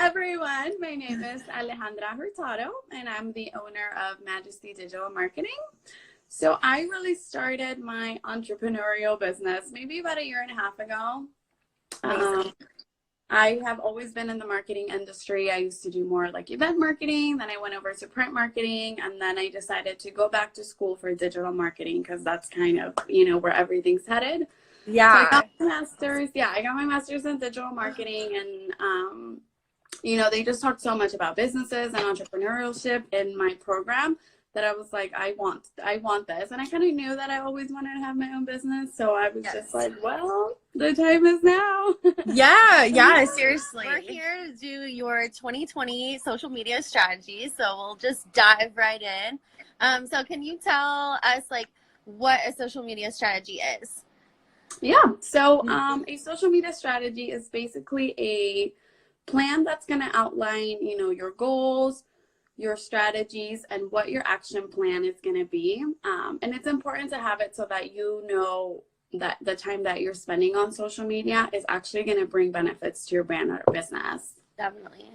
everyone. My name is Alejandra Hurtado, and I'm the owner of Majesty Digital Marketing. So I really started my entrepreneurial business maybe about a year and a half ago. I have always been in the marketing industry. I used to do more like event marketing. Then I went over to print marketing. And then I decided to go back to school for digital marketing because that's kind of, where everything's headed. Yeah. So I got my master's. Yeah, I got my master's in digital marketing. And, they just talked so much about businesses and entrepreneurship in my program that I was like, I want this. And I kind of knew that I always wanted to have my own business. So I was just like, well, the time is now. Yeah, seriously. We're here to do your 2020 social media strategy. So we'll just dive right in. So can you tell us what a social media strategy is? Yeah. So a social media strategy is basically a plan that's going to outline, your goals, your strategies, and what your action plan is going to be. And it's important to have it so that you know that the time that you're spending on social media is actually going to bring benefits to your brand or business. Definitely.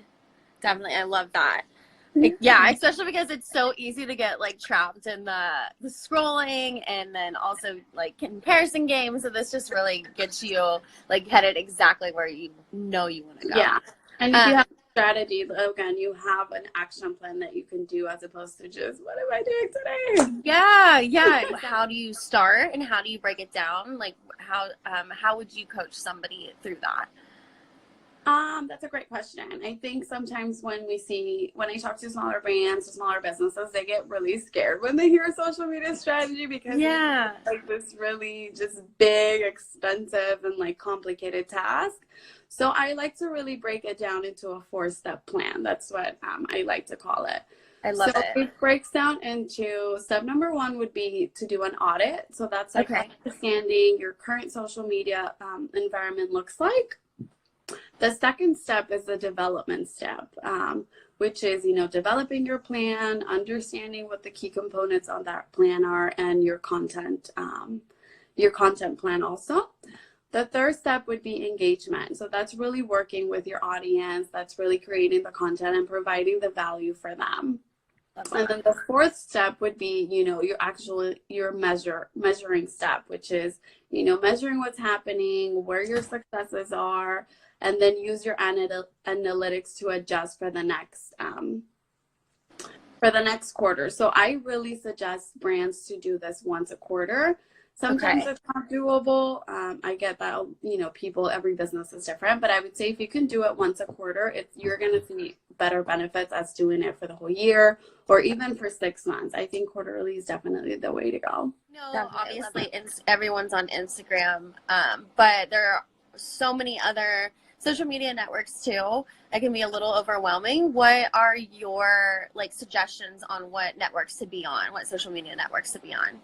I love that. Yeah, especially because it's so easy to get trapped in the scrolling and then also comparison games. So this just really gets you headed exactly where you want to go. Yeah. And if you have a strategy, again, you have an action plan that you can do as opposed to just, what am I doing today? Yeah. How do you start and how do you break it down? How would you coach somebody through that? That's a great question. I think sometimes when I talk to smaller brands, to smaller businesses, they get really scared when they hear a social media strategy because it's this really just big, expensive, and complicated task. So I like to really break it down into a 4-step plan. That's what I like to call it. I love it. So it breaks down into step number 1 would be to do an audit. So that's understanding your current social media environment looks like. The second step is the development step, which is, developing your plan, understanding what the key components on that plan are, and your content plan also. The third step would be engagement. So that's really working with your audience. That's really creating the content and providing the value for them. And then the fourth step would be, your measuring step, which is, measuring what's happening, where your successes are, and then use your analytics to adjust for the next quarter. So I really suggest brands to do this once a quarter. Sometimes it's not doable. I get that, every business is different, but I would say if you can do it once a quarter, you're going to see better benefits as doing it for the whole year or even for 6 months. I think quarterly is definitely the way to go. No, obviously everyone's on Instagram, but there are so many other social media networks too. It can be a little overwhelming. What are your suggestions on what networks to be on, what social media networks to be on?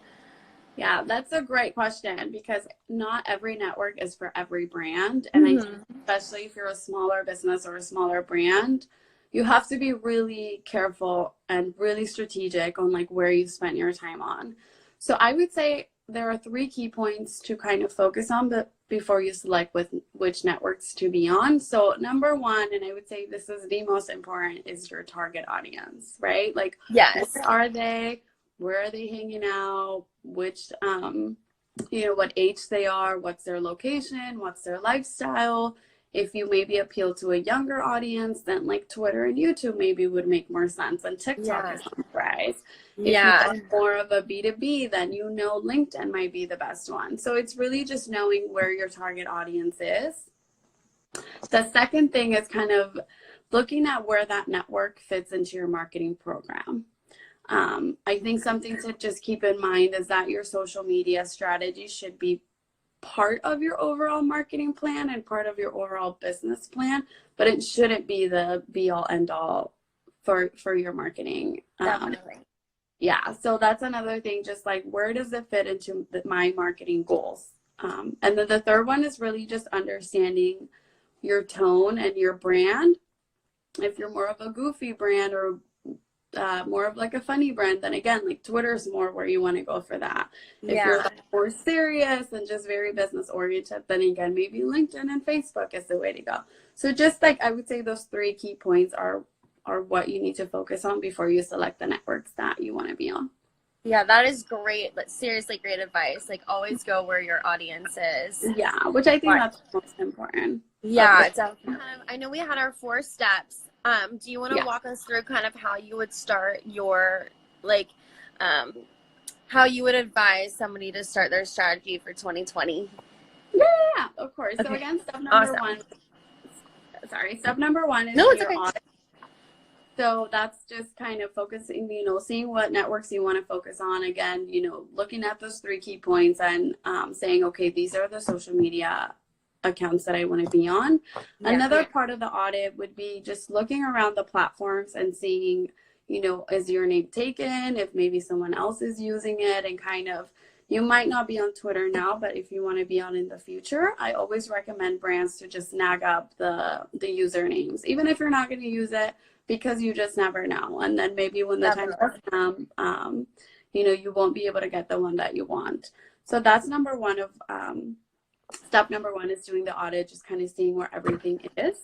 Yeah, that's a great question because not every network is for every brand. And I think especially if you're a smaller business or a smaller brand, you have to be really careful and really strategic on where you spend your time on. So I would say there are 3 key points to kind of focus on before you select which networks to be on. So number 1, and I would say this is the most important, is your target audience, right? Yes. Where are they? Where are they hanging out? Which, what age they are, what's their location, what's their lifestyle. If you maybe appeal to a younger audience, then Twitter and YouTube maybe would make more sense. And TikTok is on the rise. If you are more of a B2B, then LinkedIn might be the best one. So it's really just knowing where your target audience is. The second thing is kind of looking at where that network fits into your marketing program. I think something to just keep in mind is that your social media strategy should be part of your overall marketing plan and part of your overall business plan, but it shouldn't be the be-all end-all for your marketing. Definitely. Yeah, so that's another thing, just where does it fit into my marketing goals? And then the third one is really just understanding your tone and your brand. If you're more of a goofy brand or more of a funny brand, then again, Twitter is more where you want to go for that. If you're more serious and just very business oriented, then again, maybe LinkedIn and Facebook is the way to go. So just like I would say those 3 key points are what you need to focus on before you select the networks that you want to be on. Yeah, that is great. But seriously, great advice. Like, always go where your audience is. Yeah, which I think that's most important. Yeah, definitely. I know we had our 4 steps. Do you want to Yeah. walk us through kind of how you would start your, like, how you would advise somebody to start their strategy for 2020? Yeah, of course. Okay. So again, step number one is your audit. So that's just kind of focusing, seeing what networks you want to focus on. Again, looking at those 3 key points and saying, okay, these are the social media accounts that I want to be on. Yeah. Another part of the audit would be just looking around the platforms and seeing, is your name taken, if maybe someone else is using it, and kind of, you might not be on Twitter now, but if you want to be on in the future, I always recommend brands to just snag up the usernames, even if you're not going to use it, because you just never know. And then maybe when the time comes, you won't be able to get the one that you want. So that's number one of, step number 1 is doing the audit, just kind of seeing where everything is.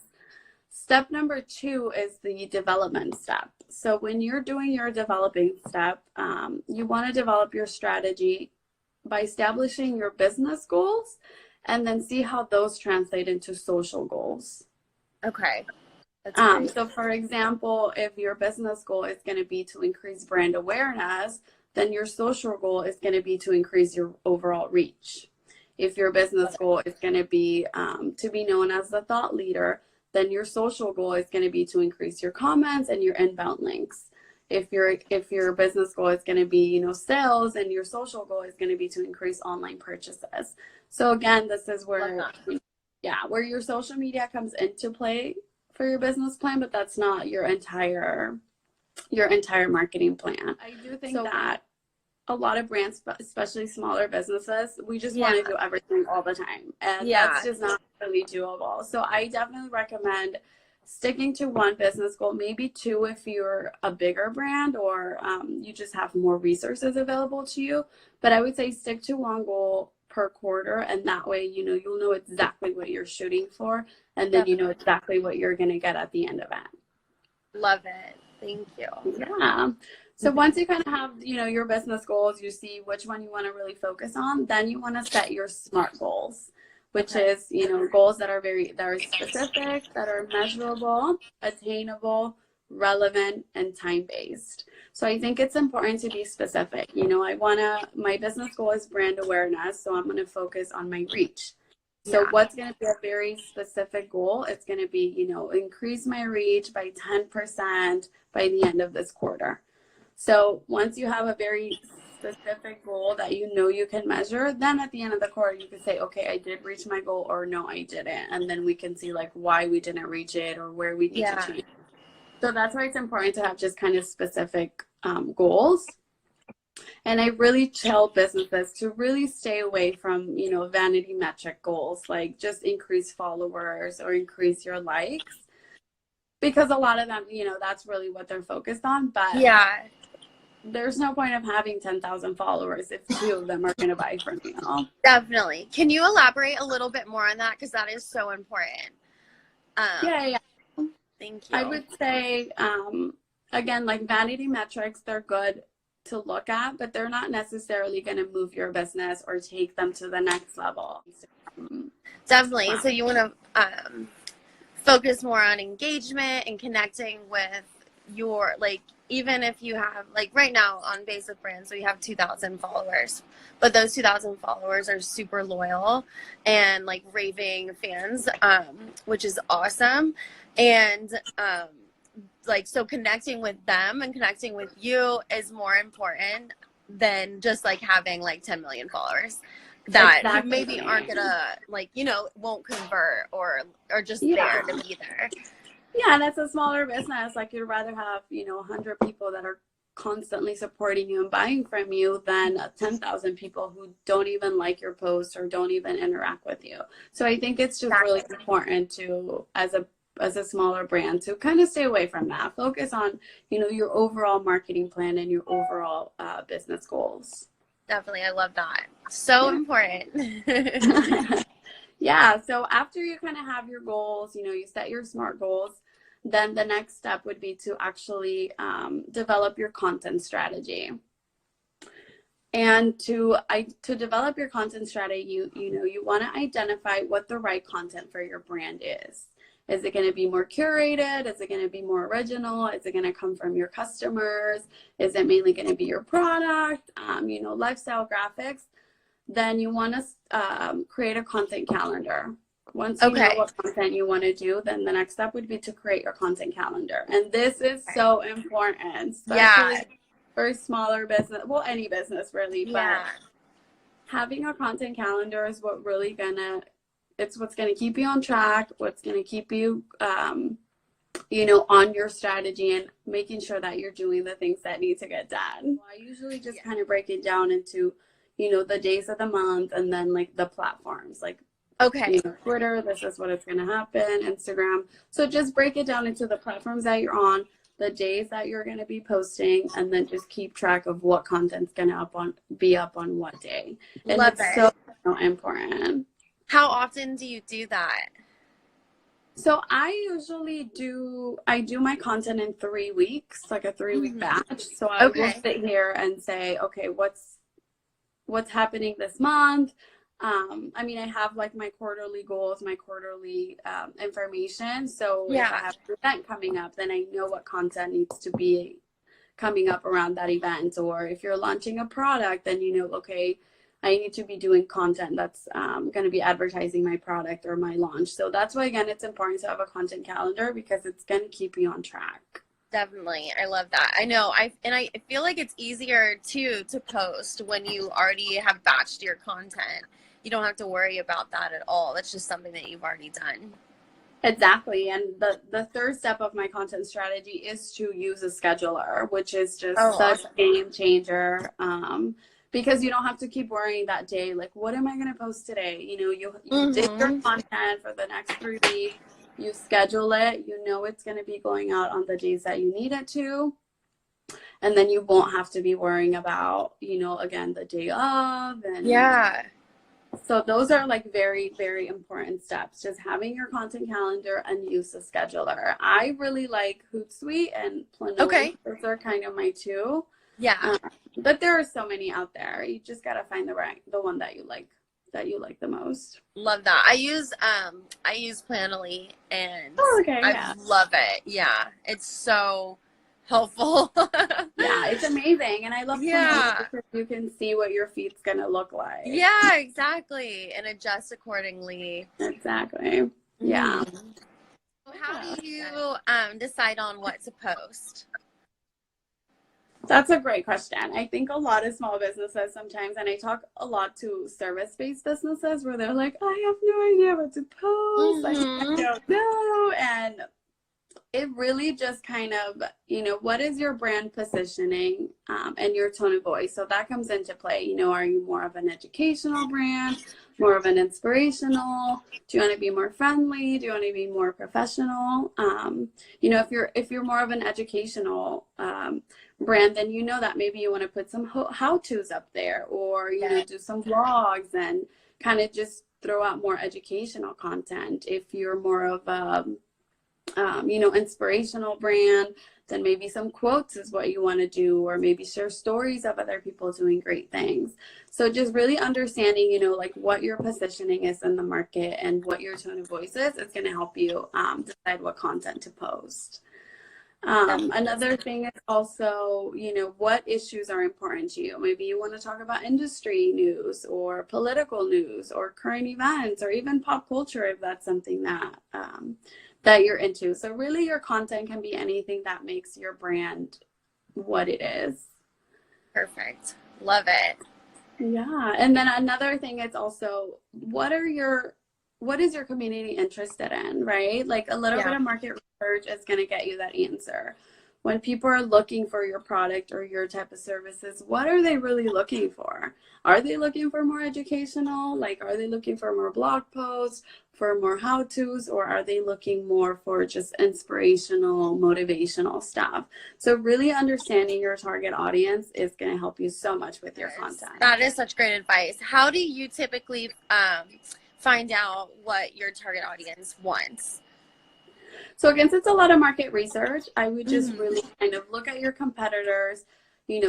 Step number 2 is the development step. So when you're doing your developing step, you want to develop your strategy by establishing your business goals and then see how those translate into social goals. Okay. So for example, if your business goal is going to be to increase brand awareness, then your social goal is going to be to increase your overall reach. If your business goal is going to be known as the thought leader, then your social goal is going to be to increase your comments and your inbound links. If your business goal is going to be, sales, and your social goal is going to be to increase online purchases. So again, this is where, where your social media comes into play for your business plan, but that's not your entire marketing plan. I do think that a lot of brands, especially smaller businesses, we just want to do everything all the time. And that's just not really doable. So I definitely recommend sticking to 1 business goal, maybe 2 if you're a bigger brand or you just have more resources available to you. But I would say stick to 1 goal per quarter, and that way, you'll know exactly what you're shooting for, and then you know exactly what you're going to get at the end of it. Love it. Thank you. Yeah. So once you kind of have, your business goals, you see which one you want to really focus on, then you want to set your SMART goals, which is, goals that are specific, that are measurable, attainable, relevant, and time-based. So I think it's important to be specific. My business goal is brand awareness, so I'm going to focus on my reach. So what's going to be a very specific goal? It's going to be, increase my reach by 10% by the end of this quarter. So once you have a very specific goal that you can measure, then at the end of the quarter, you can say, okay, I did reach my goal, or no, I didn't. And then we can see why we didn't reach it or where we need to change. So that's why it's important to have just kind of specific goals. And I really tell businesses to really stay away from, vanity metric goals, like just increase followers or increase your likes, because a lot of them, that's really what they're focused on. But there's no point of having 10,000 followers if 2 of them are going to buy from you. Definitely. Can you elaborate a little bit more on that? Because that is so important. Yeah. Thank you. I would say, again, like vanity metrics, they're good to look at, but they're not necessarily going to move your business or take them to the next level. Definitely. So you want to focus more on engagement and connecting with your, even if you have, right now on Basic Brands, we have 2,000 followers, but those 2,000 followers are super loyal and raving fans, which is awesome. And so connecting with them and connecting with you is more important than just having 10 million followers that maybe aren't gonna won't convert or just there to be there. Yeah, and it's a smaller business. You'd rather have 100 people that are constantly supporting you and buying from you than 10,000 people who don't even like your posts or don't even interact with you. So I think it's just really important to, as a smaller brand, to kind of stay away from that. Focus on, your overall marketing plan and your overall business goals. Definitely. I love that. So important. Yeah, so after you kind of have your goals, you set your SMART goals, then the next step would be to actually develop your content strategy. And to develop your content strategy, you want to identify what the right content for your brand is. Is it going to be more curated? Is it going to be more original? Is it going to come from your customers? Is it mainly going to be your product? Lifestyle graphics. Then you want to create a content calendar. Once you know what content you want to do, then the next step would be to create your content calendar. And this is so important, especially for smaller business, well, any business really, but having a content calendar is it's what's going to keep you on track, what's going to keep you, on your strategy and making sure that you're doing the things that need to get done. I usually just kind of break it down into, the days of the month and then like the platforms, like Twitter, this is what it's going to happen, Instagram. So just break it down into the platforms that you're on, the days that you're going to be posting, and then just keep track of what content's going to be up on what day. And Love it's it. so important. How often do you do that? So I usually do my content in 3 weeks, like a 3-week batch. So I will sit here and say, okay, what's happening this month? I have like my quarterly goals, my quarterly information. So if I have an event coming up, then I know what content needs to be coming up around that event. Or if you're launching a product, then okay, I need to be doing content that's going to be advertising my product or my launch. So that's why, again, it's important to have a content calendar because it's going to keep you on track. Definitely. I love that. I know. I feel like it's easier too to post when you already have batched your content. You don't have to worry about that at all. That's just something that you've already done. Exactly. And the third step of my content strategy is to use a scheduler, which is just such a game changer. Because you don't have to keep worrying that day, like, what am I going to post today? You did your content for the next 3 weeks. You schedule it. It's going to be going out on the days that you need it to. And then you won't have to be worrying about, again, the day of. And so those are like very, very important steps. Just having your content calendar and use a scheduler. I really like Hootsuite and Planoly. Those are kind of my two. Yeah. But there are so many out there. You just got to find the one that you like the most. Love that. I use Planoly and I love it. Yeah. It's so helpful. Yeah, it's amazing. And I love Planoly because you can see what your feed's going to look like. Yeah, exactly. And adjust accordingly. Exactly. Yeah. How do you decide on what to post? That's a great question. I think a lot of small businesses sometimes, and I talk a lot to service-based businesses where they're like, I have no idea what to post. I don't know. And it really just kind of, what is your brand positioning and your tone of voice? So that comes into play. Are you more of an educational brand, more of an inspirational? Do you want to be more friendly? Do you want to be more professional? If you're more of an educational brand, then that maybe you want to put some how-tos up there, or do some vlogs and kind of just throw out more educational content. If you're more of a inspirational brand, then maybe some quotes is what you want to do, or maybe share stories of other people doing great things. So just really understanding, like what your positioning is in the market and what your tone of voice is going to help you decide what content to post. Another thing is also, what issues are important to you. Maybe you want to talk about industry news or political news or current events or even pop culture if that's something that you're into. So really your content can be anything that makes your brand what it is. Perfect. Love it. Yeah. And then another thing is also, what is your community interested in, right? Like a little bit of market research is going to get you that answer. When people are looking for your product or your type of services, what are they really looking for? Are they looking for more educational? Like, are they looking for more blog posts, for more how-tos, or are they looking more for just inspirational, motivational stuff? So really understanding your target audience is going to help you so much with your content. That is such great advice. How do you typically find out what your target audience wants? So again, since it's a lot of market research, I would just Mhm. really kind of look at your competitors,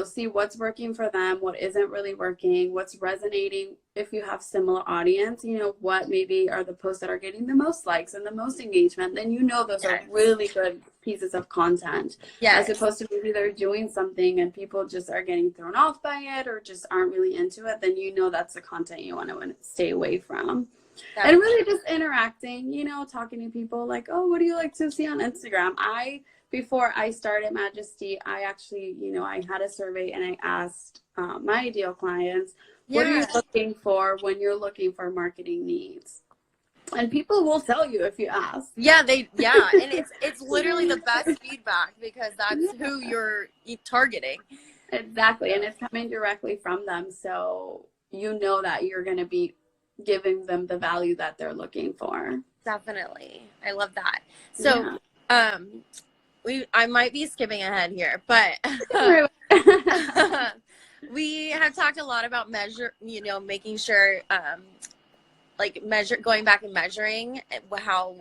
see what's working for them, what isn't really working, what's resonating if you have similar audience, what maybe are the posts that are getting the most likes and the most engagement, then those are Yes. really good pieces of content. Yes. As opposed to maybe they're doing something and people just are getting thrown off by it or just aren't really into it, then that's the content you want to stay away from. And really just interacting, talking to people like, oh, what do you like to see on Instagram? Before I started Majesty, I actually, I had a survey and I asked my ideal clients, what are you looking for when you're looking for marketing needs? And people will tell you if you ask. Yeah, and it's literally the best feedback because that's who you're targeting. Exactly, and it's coming directly from them, so that you're going to be giving them the value that they're looking for. Definitely. I love that. So, I might be skipping ahead here, but we have talked a lot about making sure, going back and measuring how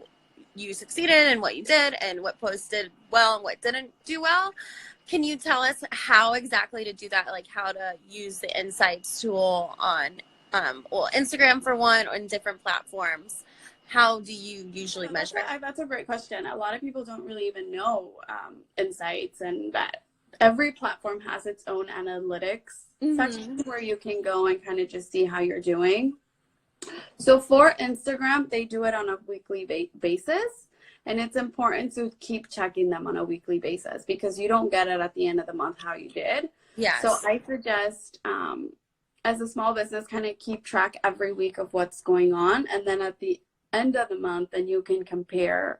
you succeeded and what you did and what posted well and what didn't do well. Can you tell us how exactly to do that? Like how to use the insights tool on Instagram for one, on different platforms. How do you usually measure it? That's a great question. A lot of people don't really even know insights, and that every platform has its own analytics section where you can go and kind of just see how you're doing. So for Instagram, they do it on a weekly basis, and it's important to keep checking them on a weekly basis because you don't get it at the end of the month how you did. Yes. So I suggest as a small business, kind of keep track every week of what's going on. And then at the end of the month, then you can compare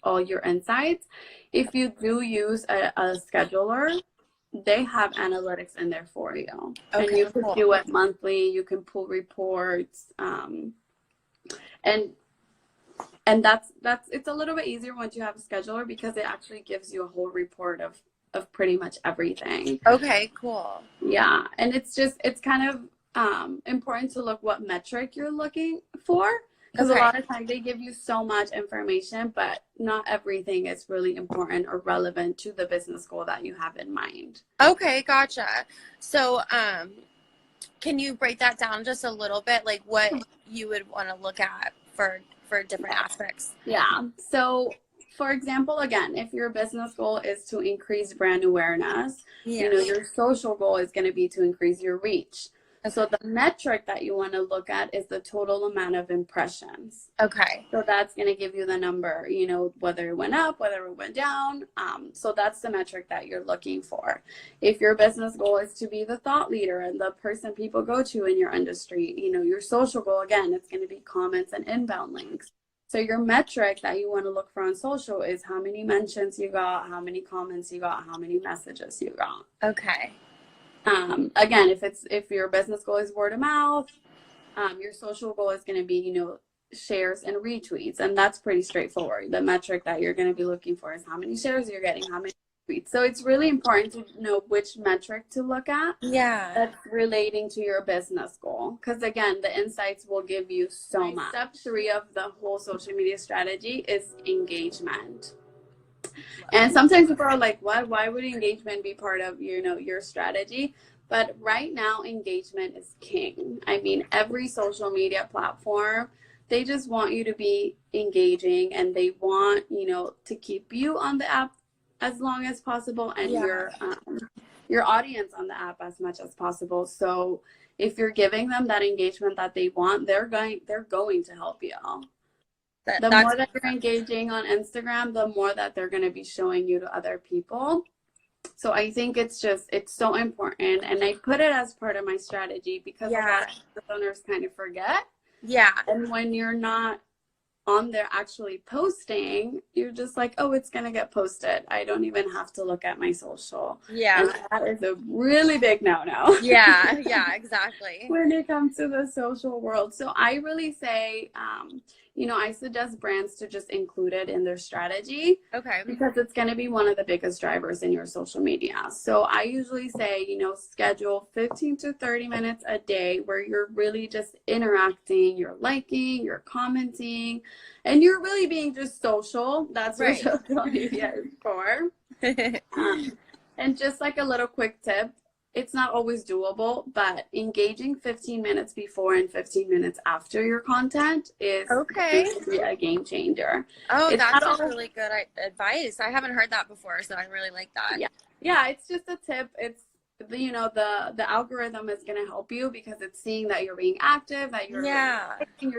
all your insights. If you do use a scheduler, they have analytics in there for you. Okay, and you can do it monthly. You can pull reports. And that's it's a little bit easier once you have a scheduler because it actually gives you a whole report of pretty much everything. Okay, cool. Yeah, and it's kind of important to look what metric you're looking for because a lot of times they give you so much information, but not everything is really important or relevant to the business goal that you have in mind. Okay, gotcha. So, can you break that down just a little bit, like what you would want to look at for different aspects? Yeah. So, for example, again, if your business goal is to increase brand awareness, your social goal is going to be to increase your reach. Okay. So the metric that you want to look at is the total amount of impressions. Okay. So that's going to give you the number, whether it went up, whether it went down. So that's the metric that you're looking for. If your business goal is to be the thought leader and the person people go to in your industry, your social goal, again, it's going to be comments and inbound links. So your metric that you want to look for on social is how many mentions you got, how many comments you got, how many messages you got. Okay. Again, if your business goal is word of mouth, your social goal is going to be, shares and retweets, and that's pretty straightforward. The metric that you're going to be looking for is how many shares you're getting, how many retweets. So it's really important to know which metric to look at. Yeah. That's relating to your business goal, because again, the insights will give you so much. Step 3 of the whole social media strategy is engagement. And sometimes people are like, what? Why would engagement be part of, your strategy? But right now, engagement is king. I mean, every social media platform, they just want you to be engaging, and they want, to keep you on the app as long as possible, and your audience on the app as much as possible. So if you're giving them that engagement that they want, they're going to help you. The more that you're engaging on Instagram, the more that they're going to be showing you to other people. So I think it's so important. And I put it as part of my strategy because a lot of business owners kind of forget. Yeah. And when you're not on there actually posting, you're just like, oh, it's going to get posted. I don't even have to look at my social. Yeah. And that is a really big no-no. Yeah, exactly. When it comes to the social world. So I really say, I suggest brands to just include it in their strategy Okay. because it's going to be one of the biggest drivers in your social media. So I usually say, schedule 15 to 30 minutes a day where you're really just interacting, you're liking, you're commenting, and you're really being just social. That's what Right. social media is for. And just like a little quick tip, it's not always doable, but engaging 15 minutes before and 15 minutes after your content is Okay. basically a game changer. Oh, It's that's not a really good advice. I haven't heard that before, so I really like that. Yeah, it's just a tip. It's the algorithm is going to help you because it's seeing that you're being active, that you're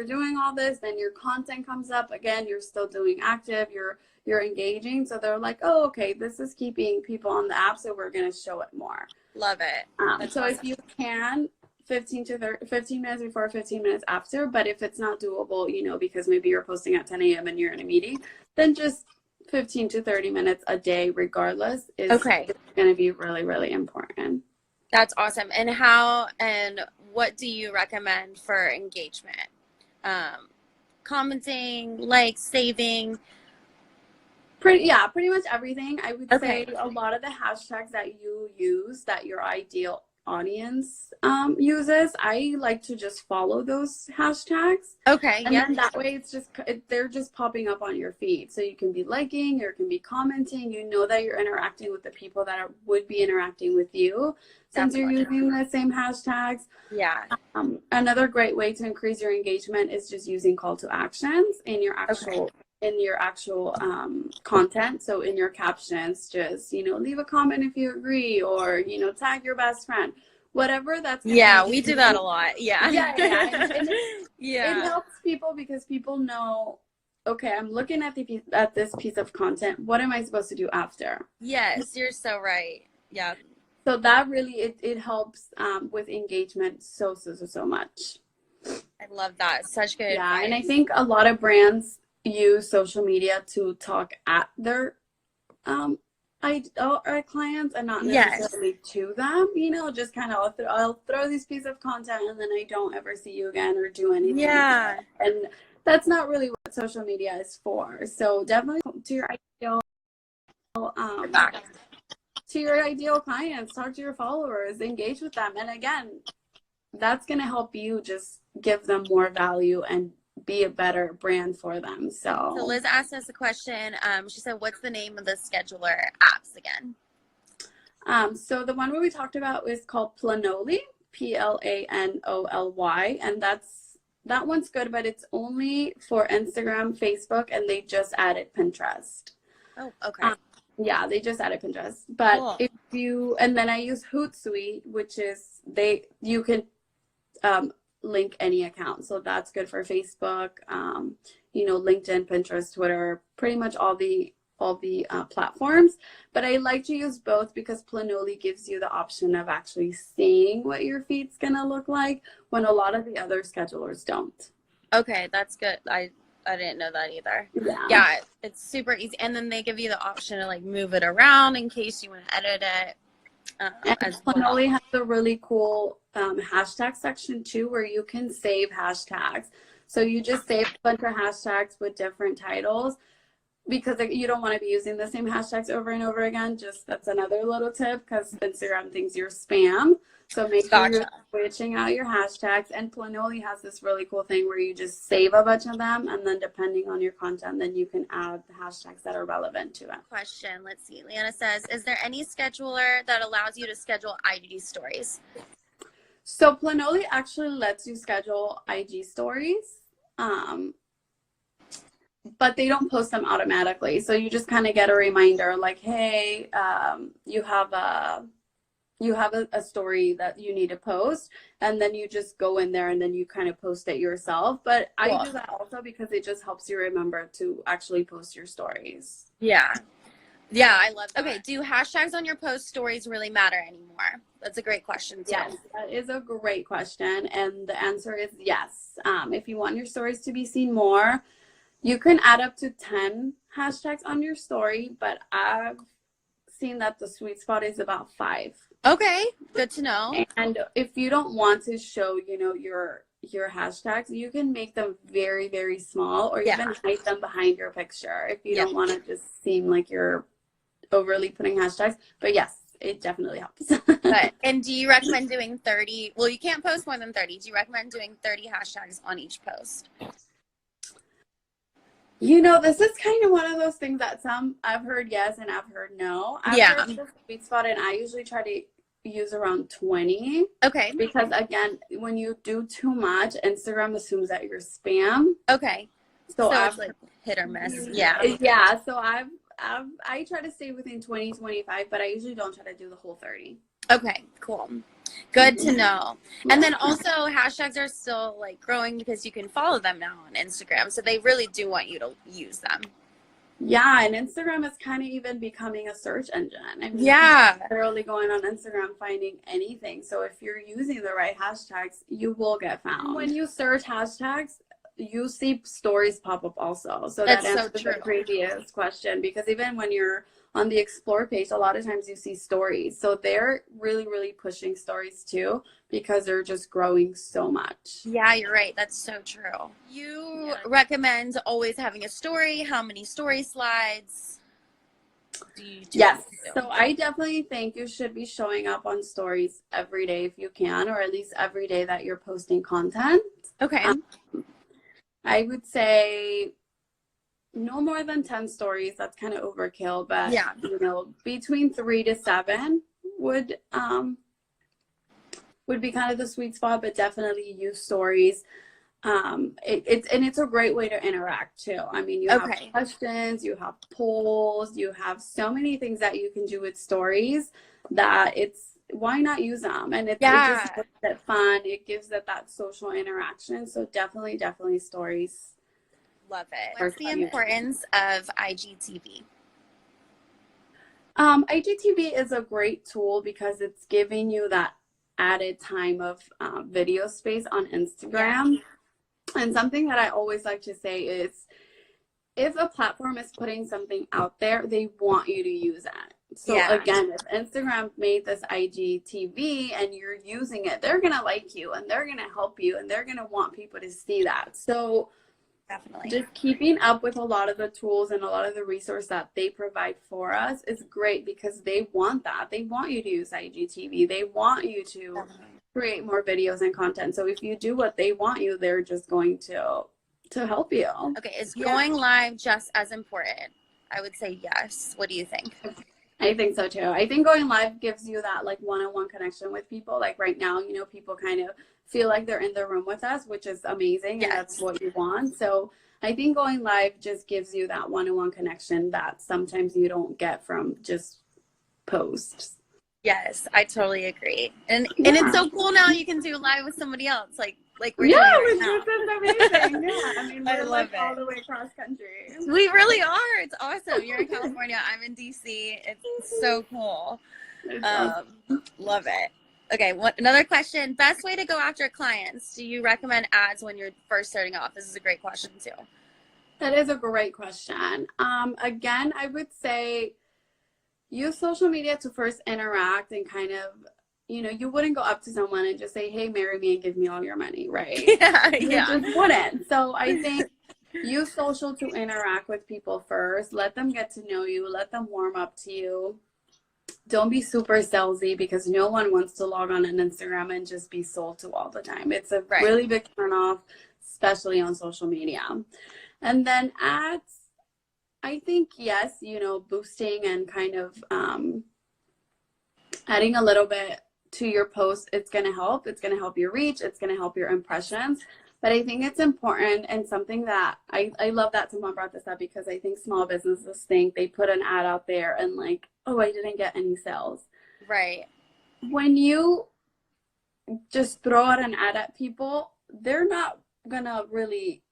doing all this, then your content comes up again, you're still doing active, you're engaging, so they're like, oh, okay, this is keeping people on the app, so we're going to show it more. Love it. So awesome. If you can, 15 minutes before, 15 minutes after, but if it's not doable, because maybe you're posting at 10 a.m. and you're in a meeting, then just 15 to 30 minutes a day regardless is going to be really, really important. That's awesome. And what do you recommend for engagement? Commenting, saving? Pretty much everything. I would say a lot of the hashtags that you use that your ideal audience uses, I like to just follow those hashtags. Okay. And then that way they're just popping up on your feed. So you can be liking, you can be commenting, that you're interacting with the people that would be interacting with you since you're using the same hashtags. Yeah. Another great way to increase your engagement is just using call to actions in your actual content. So in your captions, just, leave a comment if you agree, or, tag your best friend, whatever that's. Yeah, we do that a lot. Yeah. And it helps people because people know, okay, I'm looking at this piece of content. What am I supposed to do after? Yes, you're so right. Yeah. So that really, it helps with engagement so much. I love that. Such good advice. And I think a lot of brands use social media to talk at their clients and not necessarily to them, just kind of I'll throw this piece of content and then I don't ever see you again or do anything. Yeah. And that's not really what social media is for. So definitely to your ideal clients, talk to your followers, engage with them, and again, that's going to help you just give them more value and be a better brand for them. So Liz asked us a question. She said, what's the name of the scheduler apps again? So the one we talked about is called Planoly, Planoly, and that one's good, but it's only for Instagram, Facebook, and they just added Pinterest. Oh, okay. They just added Pinterest. But cool. And then I use Hootsuite, which is you can link any account. So that's good for Facebook, LinkedIn, Pinterest, Twitter, pretty much all the platforms. But I like to use both because Planoly gives you the option of actually seeing what your feed's going to look like when a lot of the other schedulers don't. Okay, that's good. I didn't know that either. Yeah, it's super easy. And then they give you the option to move it around in case you want to edit it. And Planoly has a really cool hashtag section too, where you can save hashtags. So you just save a bunch of hashtags with different titles because you don't want to be using the same hashtags over and over again. That's another little tip because Instagram thinks you're spam. So make sure you're switching out your hashtags. And Planoly has this really cool thing where you just save a bunch of them, and then depending on your content, then you can add the hashtags that are relevant to it. Question. Let's see. Leanna says, is there any scheduler that allows you to schedule IG stories? So Planoly actually lets you schedule IG stories, but they don't post them automatically. So you just kind of get a reminder like, hey, you have a story that you need to post, and then you just go in there and then you kind of post it yourself. But I do that also because it just helps you remember to actually post your stories. Yeah, I love that. Okay, do hashtags on your post stories really matter anymore? That's a great question too. Yes, that is a great question, and the answer is yes. If you want your stories to be seen more, you can add up to 10 hashtags on your story, but I've seen that the sweet spot is about 5. Okay, good to know. And if you don't want to show, your hashtags, you can make them very, very small, or Yeah. even hide them behind your picture if you Yep. don't want to just seem like you're overly putting hashtags. But yes, it definitely helps. But, and do you recommend doing 30? Well, you can't post more than 30. Do you recommend doing 30 hashtags on each post? You know, this is kind of one of those things that some I've heard yes and I've heard no. I've heard the sweet spot, and I usually try to use around 20. Okay. Because again, when you do too much, Instagram assumes that you're spam. Okay. So it's like hit or miss. Yeah. Yeah. So I try to stay within 20, 25, but I usually don't try to do the whole 30. Okay, cool. Good to know. And then also hashtags are still like growing because you can follow them now on Instagram. So they really do want you to use them. Yeah, and Instagram is kind of even becoming a search engine. I mean, yeah. They're only going on Instagram finding anything. So if you're using the right hashtags, you will get found. When you search hashtags, you see stories pop up also. So that answers the previous question, because even when you're on the explore page, a lot of times you see stories. So they're really, really pushing stories too, because they're just growing so much. Yeah, you're right. That's so true. You recommend always having a story? How many story slides do you do? Yes. So I definitely think you should be showing up on stories every day if you can, or at least every day that you're posting content. Okay. I would say no more than 10 stories. That's kind of overkill, but you know, between 3 to 7 would be kind of the sweet spot, but definitely use stories. It's a great way to interact too. I mean, you have questions, you have polls, you have so many things that you can do with stories that why not use them? And it just makes it fun. It gives it that social interaction. So definitely stories. Love it. What's the importance of IGTV? IGTV is a great tool because it's giving you that added time of video space on Instagram. Yeah. And something that I always like to say is, if a platform is putting something out there, they want you to use it. So again, if Instagram made this IGTV and you're using it, they're going to like you and they're going to help you and they're going to want people to see that. So definitely just keeping up with a lot of the tools and a lot of the resource that they provide for us is great, because they want that. They want you to use IGTV. They want you to create more videos and content. So if you do what they want you, they're just going to help you. Okay, is going live just as important? I would say yes. What do you think? I think so too. I think going live gives you that like one-on-one connection with people. Like right now, you know, people kind of feel like they're in the room with us, which is amazing. And that's what you want. So I think going live just gives you that one-on-one connection that sometimes you don't get from just posts. Yes, I totally agree. And it's so cool now you can do live with somebody else. Like we're doing right now. This is amazing. Yeah, I mean, we're love it. all the way across country. We really are. It's awesome. You're in California. I'm in DC. It's so cool. Love it. Okay, another question. Best way to go after clients? Do you recommend ads when you're first starting off? This is a great question too. That is a great question. Again, I would say use social media to first interact and kind of, you know, you wouldn't go up to someone and just say, hey, marry me and give me all your money, right? You just wouldn't. So I think use social to interact with people first. Let them get to know you. Let them warm up to you. Don't be super salesy, because no one wants to log on an Instagram and just be sold to all the time. It's a really big turnoff, especially on social media. And then ads, I think, yes, you know, boosting and kind of adding a little bit to your post, it's going to help. It's going to help your reach. It's going to help your impressions. But I think it's important, and something that I love that someone brought this up, because I think small businesses think they put an ad out there and like, oh, I didn't get any sales. Right. When you just throw out an ad at people, they're not going to really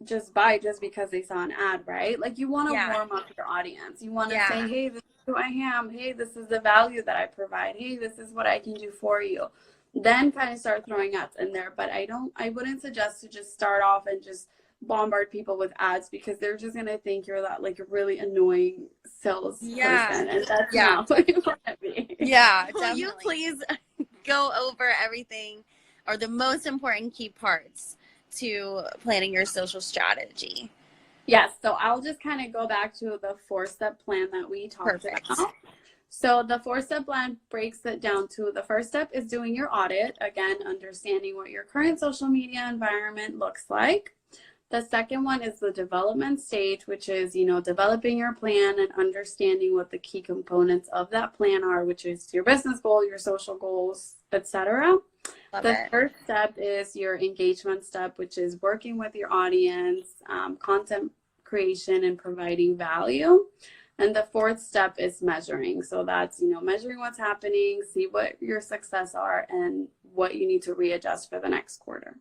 just buy just because they saw an ad, right? Like, you want to warm up your audience. You want to say, hey, this is who I am. Hey, this is the value that I provide. Hey, this is what I can do for you. Then kind of start throwing ads in there. But I wouldn't suggest to just start off and just bombard people with ads, because they're just going to think you're that like really annoying sales person. And that's not what you want to be. Yeah, definitely. Will you please go over everything are the most important key parts to planning your social strategy? Yes, so I'll just kind of go back to the 4-step plan that we talked Perfect. about. So the 4-step plan breaks it down to the first step is doing your audit. Again, understanding what your current social media environment looks like. The second one is the development stage, which is, developing your plan and understanding what the key components of that plan are, which is your business goal, your social goals, etc. The third step is your engagement step, which is working with your audience, content creation, and providing value. And the fourth step is measuring. So that's, measuring what's happening, see what your success are, and what you need to readjust for the next quarter.